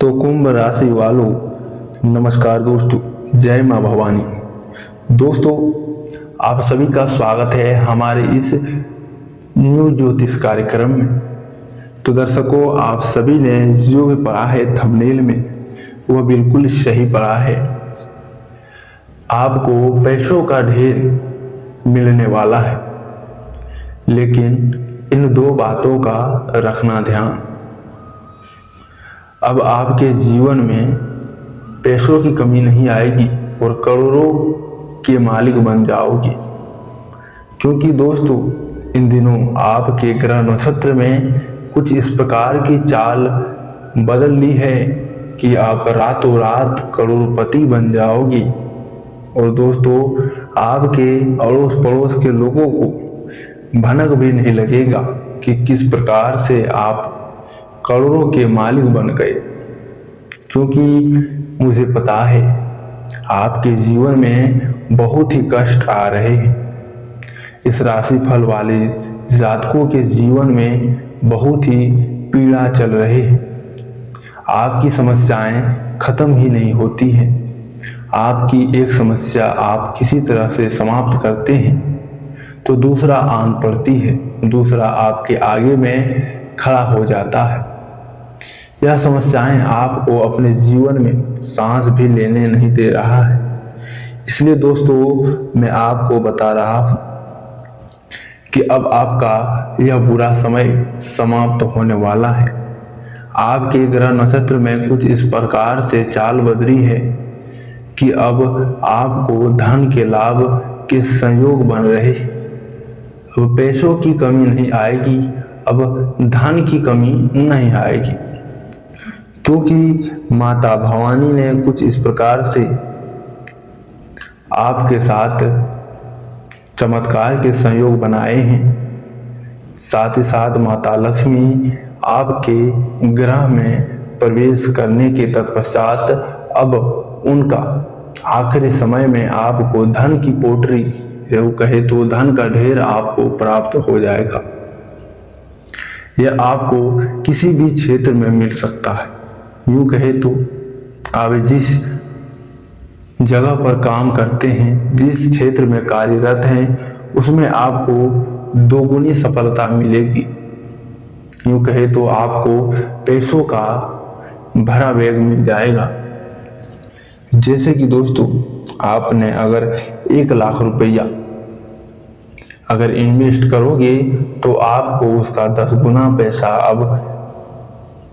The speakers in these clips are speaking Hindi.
तो कुंभ राशि वालों, नमस्कार दोस्तों, जय मां भवानी। दोस्तों, आप सभी का स्वागत है हमारे इस न्यू ज्योतिष कार्यक्रम में। तो दर्शकों, आप सभी ने जो भी पढ़ा है थंबनेल में, वह बिल्कुल सही पढ़ा है। आपको पैसों का ढेर मिलने वाला है, लेकिन इन दो बातों का रखना ध्यान। अब आपके जीवन में पैसों की कमी नहीं आएगी और करोड़ों के मालिक बन जाओगे, क्योंकि दोस्तों इन दिनों आपके ग्रह नक्षत्र में कुछ इस प्रकार की चाल बदल ली है कि आप रातों रात करोड़पति बन जाओगे। और दोस्तों, आपके अड़ोस पड़ोस के लोगों को भनक भी नहीं लगेगा कि किस प्रकार से आप करोड़ों के मालिक बन गए, क्योंकि मुझे पता है आपके जीवन में बहुत ही कष्ट आ रहे हैं। इस राशि फल वाले जातकों के जीवन में बहुत ही पीड़ा चल रही है। आपकी समस्याएं खत्म ही नहीं होती हैं। आपकी एक समस्या आप किसी तरह से समाप्त करते हैं तो दूसरा आन पड़ती है, दूसरा आपके आगे में खड़ा हो जाता है। यह समस्याएं आपको अपने जीवन में सांस भी लेने नहीं दे रहा है। इसलिए दोस्तों, मैं आपको बता रहा हूं कि अब आपका यह बुरा समय समाप्त होने वाला है। आपके ग्रह नक्षत्र में कुछ इस प्रकार से चाल बदली है कि अब आपको धन के लाभ के संयोग बन रहे हैं। अब पैसों की कमी नहीं आएगी, अब धन की कमी नहीं आएगी, क्योंकि माता भवानी ने कुछ इस प्रकार से आपके साथ चमत्कार के संयोग बनाए हैं। साथ ही साथ माता लक्ष्मी आपके ग्रह में प्रवेश करने के तत्पश्चात अब उनका आखिरी समय में आपको धन की पोटरी, जो कहे तो धन का ढेर आपको प्राप्त हो जाएगा। यह आपको किसी भी क्षेत्र में मिल सकता है। यूं कहे तो आप जिस जगह पर काम करते हैं, जिस क्षेत्र में कार्यरत हैं, उसमें आपको दोगुनी सफलता मिलेगी। यूं कहे तो आपको पैसों का भरा बैग मिल जाएगा। जैसे कि दोस्तों, आपने अगर 1 लाख रुपया अगर इन्वेस्ट करोगे तो आपको उसका 10 गुना पैसा अब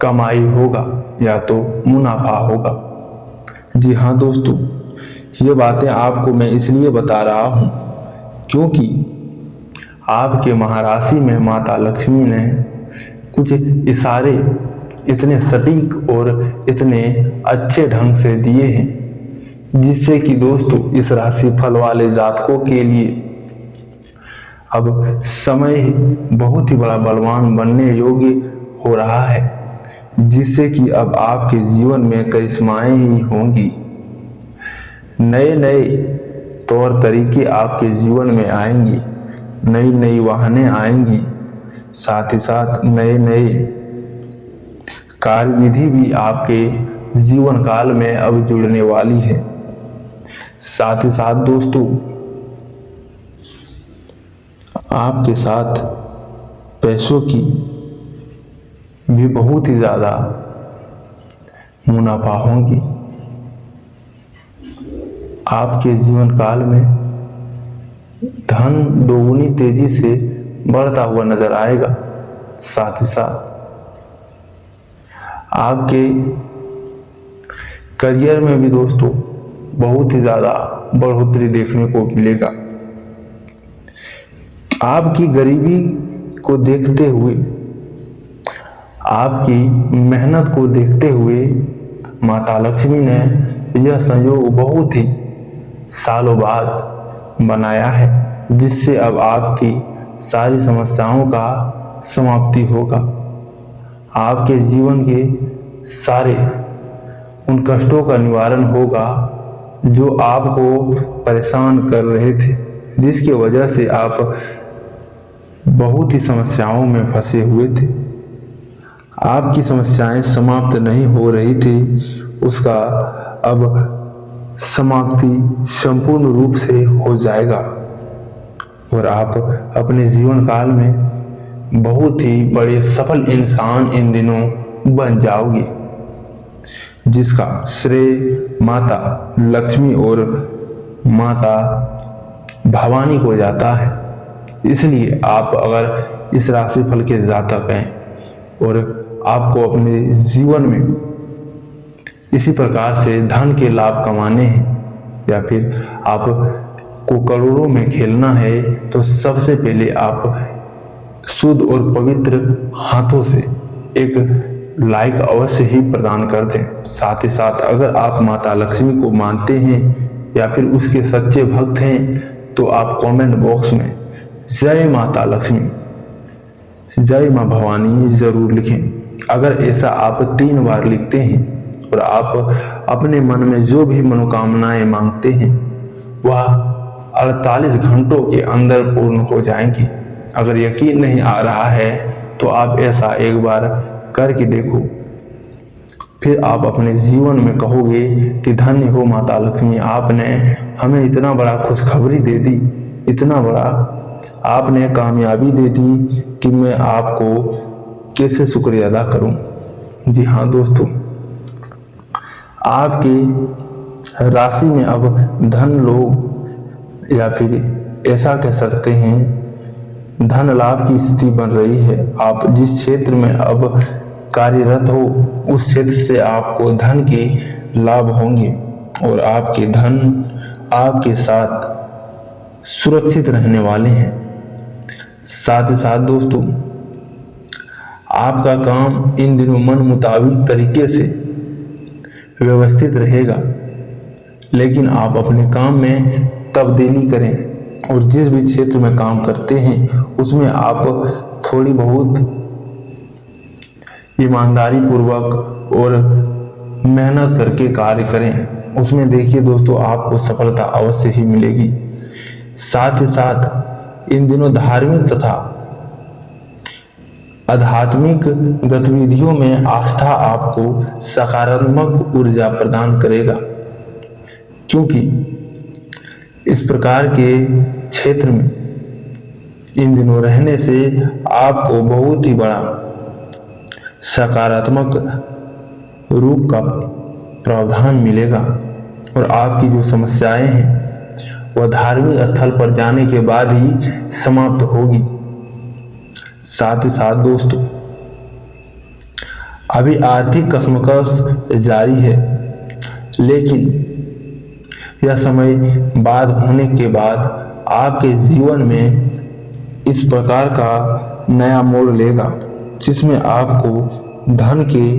कमाई होगा या तो मुनाफा होगा। जी हाँ दोस्तों, ये बातें आपको मैं इसलिए बता रहा हूं क्योंकि आपके महाराशि में माता लक्ष्मी ने कुछ इशारे इतने सटीक और इतने अच्छे ढंग से दिए हैं, जिससे कि दोस्तों इस राशि फल वाले जातकों के लिए अब समय बहुत ही बड़ा बलवान बनने योग्य हो रहा है, जिससे कि अब आपके जीवन में करिश्माएं ही होंगी। नए नए तौर तरीके आपके जीवन में आएंगे, नई नई वाहनें आएंगी, साथ ही साथ नए नए कार्य विधि भी आपके जीवन काल में अब जुड़ने वाली है। साथ ही साथ दोस्तों, आपके साथ पैसों की भी बहुत ही ज्यादा मुनाफा होंगी। आपके जीवन काल में धन दोगुनी तेजी से बढ़ता हुआ नजर आएगा। साथ ही साथ आपके करियर में भी दोस्तों बहुत ही ज्यादा बढ़ोतरी देखने को मिलेगा। आपकी गरीबी को देखते हुए, आपकी मेहनत को देखते हुए माता लक्ष्मी ने यह संयोग बहुत ही सालों बाद बनाया है, जिससे अब आपकी सारी समस्याओं का समाप्ति होगा। आपके जीवन के सारे उन कष्टों का निवारण होगा जो आपको परेशान कर रहे थे, जिसकी वजह से आप बहुत ही समस्याओं में फंसे हुए थे। आपकी समस्याएं समाप्त नहीं हो रही थी, उसका अब समाप्ति संपूर्ण रूप से हो जाएगा और आप अपने जीवन काल में बहुत ही बड़े सफल इंसान इन दिनों बन जाओगे, जिसका श्रेय माता लक्ष्मी और माता भवानी को जाता है। इसलिए आप अगर इस राशिफल के जातक हैं और आपको अपने जीवन में इसी प्रकार से धन के लाभ कमाने हैं या फिर आप को करोड़ों में खेलना है, तो सबसे पहले आप शुद्ध और पवित्र हाथों से एक लाइक अवश्य ही प्रदान कर दें। साथ ही साथ अगर आप माता लक्ष्मी को मानते हैं या फिर उसके सच्चे भक्त हैं, तो आप कमेंट बॉक्स में जय माता लक्ष्मी, जय मां भवानी जरूर लिखें। अगर ऐसा आप 3 बार लिखते हैं और आप अपने मन में जो भी मनोकामनाएं मांगते हैं वह 48 घंटों के अंदर पूर्ण हो जाएंगी। अगर यकीन नहीं आ रहा है तो आप ऐसा एक बार करके देखो, फिर आप अपने जीवन में कहोगे कि धन्य हो माता लक्ष्मी, आपने हमें इतना बड़ा खुशखबरी दे दी, इतना बड़ा आपने कामयाबी दे दी कि मैं आपको कैसे शुक्रिया अदा करूं। जी हाँ दोस्तों, आपकी राशि में अब धन लोग या फिर ऐसा कह सकते हैं धन लाभ की स्थिति बन रही है। आप जिस क्षेत्र में अब कार्यरत हो उस क्षेत्र से आपको धन के लाभ होंगे और आपके धन आपके साथ सुरक्षित रहने वाले हैं। साथ ही साथ दोस्तों, आपका काम इन दिनों मन मुताबिक तरीके से व्यवस्थित रहेगा, लेकिन आप अपने काम में तब्दीली करें और जिस भी क्षेत्र में काम करते हैं उसमें आप थोड़ी बहुत ईमानदारी पूर्वक और मेहनत करके कार्य करें। उसमें देखिए दोस्तों, आपको सफलता अवश्य ही मिलेगी। साथ ही साथ इन दिनों धार्मिक तथा आध्यात्मिक गतिविधियों में आस्था आपको सकारात्मक ऊर्जा प्रदान करेगा, क्योंकि इस प्रकार के क्षेत्र में इन दिनों रहने से आपको बहुत ही बड़ा सकारात्मक रूप का प्रावधान मिलेगा और आपकी जो समस्याएं हैं वह धार्मिक स्थल पर जाने के बाद ही समाप्त होगी। साथ ही साथ दोस्तों, अभी आर्थिक कश्मकश जारी है, लेकिन यह समय बाद होने के बाद आपके जीवन में इस प्रकार का नया मोड़ लेगा जिसमें आपको धन की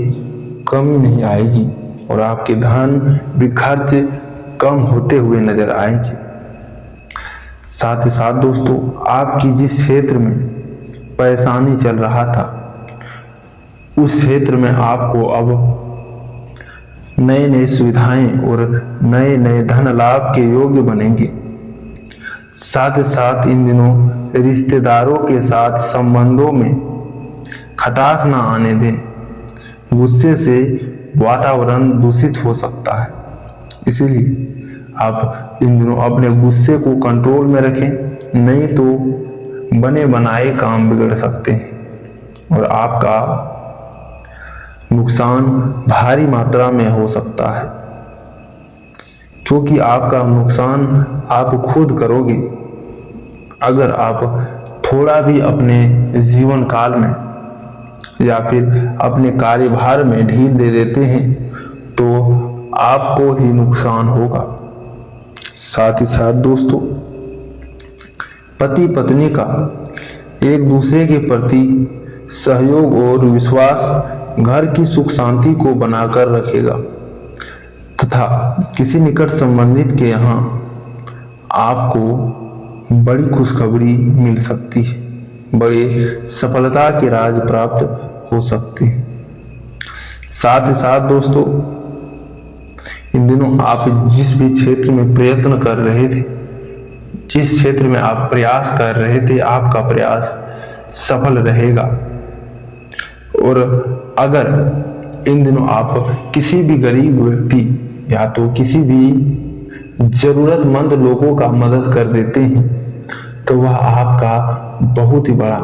कमी नहीं आएगी और आपके धन भी खर्च कम होते हुए नजर आएंगे। साथ ही साथ दोस्तों, आपकी जिस क्षेत्र में परेशानी चल रहा था उस क्षेत्र में आपको अब नए नए सुविधाएं और नए नए धन लाभ के योग्य बनेंगे। साथ ही साथ इन दिनों रिश्तेदारों के साथ संबंधों में खटास ना आने दें, गुस्से से वातावरण दूषित हो सकता है। इसीलिए आप इन दिनों अपने गुस्से को कंट्रोल में रखें, नहीं तो बने बनाए काम बिगड़ सकते हैं और आपका नुकसान भारी मात्रा में हो सकता है, क्योंकि आपका नुकसान आप खुद करोगे। अगर आप थोड़ा भी अपने जीवन काल में या फिर अपने कार्यभार में ढील दे देते हैं तो आपको ही नुकसान होगा। साथ ही साथ दोस्तों, पति पत्नी का एक दूसरे के प्रति सहयोग और विश्वास घर की सुख शांति को बनाकर रखेगा तथा किसी निकट संबंधित के यहाँ आपको बड़ी खुशखबरी मिल सकती है, बड़ी सफलता के राज प्राप्त हो सकते हैं। साथ ही साथ दोस्तों, इन दिनों आप जिस भी क्षेत्र में प्रयत्न कर रहे थे, जिस क्षेत्र में आप प्रयास कर रहे थे, आपका प्रयास सफल रहेगा और अगर इन दिनों आप किसी भी गरीब व्यक्ति या तो किसी भी जरूरतमंद लोगों का मदद कर देते हैं तो वह आपका बहुत ही बड़ा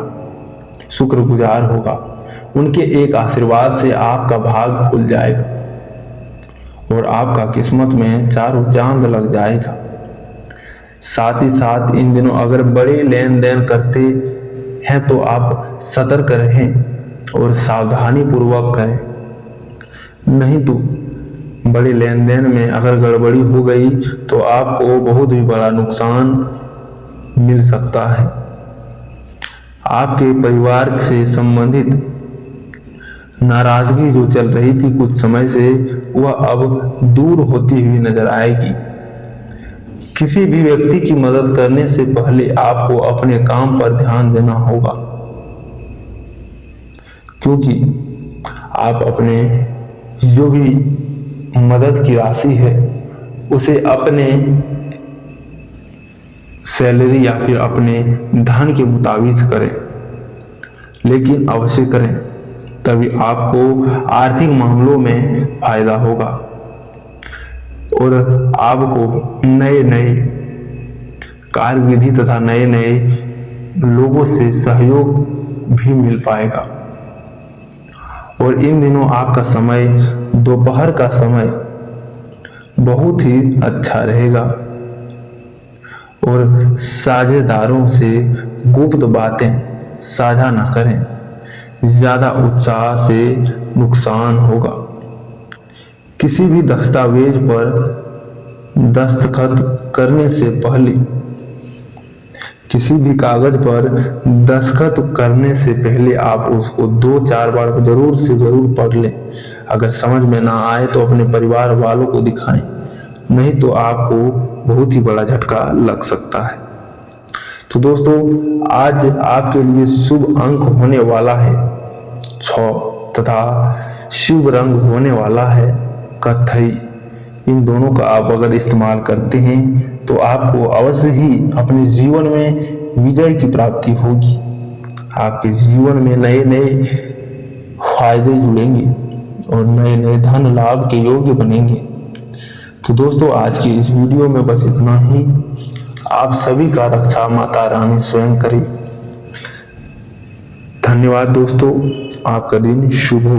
शुक्रगुजार होगा। उनके एक आशीर्वाद से आपका भाग खुल जाएगा और आपका किस्मत में चारों चांद लग जाएगा। साथ ही साथ इन दिनों अगर बड़े लेन देन करते हैं तो आप सतर्क रहें और सावधानी पूर्वक करें, नहीं तो बड़े लेन देन में अगर गड़बड़ी हो गई तो आपको बहुत ही बड़ा नुकसान मिल सकता है। आपके परिवार से संबंधित नाराजगी जो चल रही थी कुछ समय से, वह अब दूर होती हुई नजर आएगी। किसी भी व्यक्ति की मदद करने से पहले आपको अपने काम पर ध्यान देना होगा, क्योंकि आप अपने जो भी मदद की राशि है उसे अपने सैलरी या फिर अपने धन के मुताबिक करें, लेकिन अवश्य करें, तभी आपको आर्थिक मामलों में फायदा होगा और आपको नए नए कार्यविधि तथा नए नए लोगों से सहयोग भी मिल पाएगा। और इन दिनों आपका समय दोपहर का समय बहुत ही अच्छा रहेगा और साझेदारों से गुप्त बातें साझा न करें, ज्यादा उत्साह से नुकसान होगा। किसी भी दस्तावेज पर दस्तखत करने से पहले, किसी भी कागज पर दस्तखत करने से पहले आप उसको 2-4 बार जरूर से जरूर पढ़ लें। अगर समझ में ना आए तो अपने परिवार वालों को दिखाएं, नहीं तो आपको बहुत ही बड़ा झटका लग सकता है। तो दोस्तों, आज आपके लिए शुभ अंक होने वाला है 6 तथा शुभ रंग होने वाला है कत्थई। इन दोनों का आप अगर इस्तेमाल करते हैं तो आपको अवश्य ही अपने जीवन में विजय की प्राप्ति होगी। आपके जीवन में नए नए फायदे जुड़ेंगे और नए नए धन लाभ के योग्य बनेंगे। तो दोस्तों, आज की इस वीडियो में बस इतना ही। आप सभी का रक्षा माता रानी स्वयं करे। धन्यवाद दोस्तों, आपका दिन शुभ हो।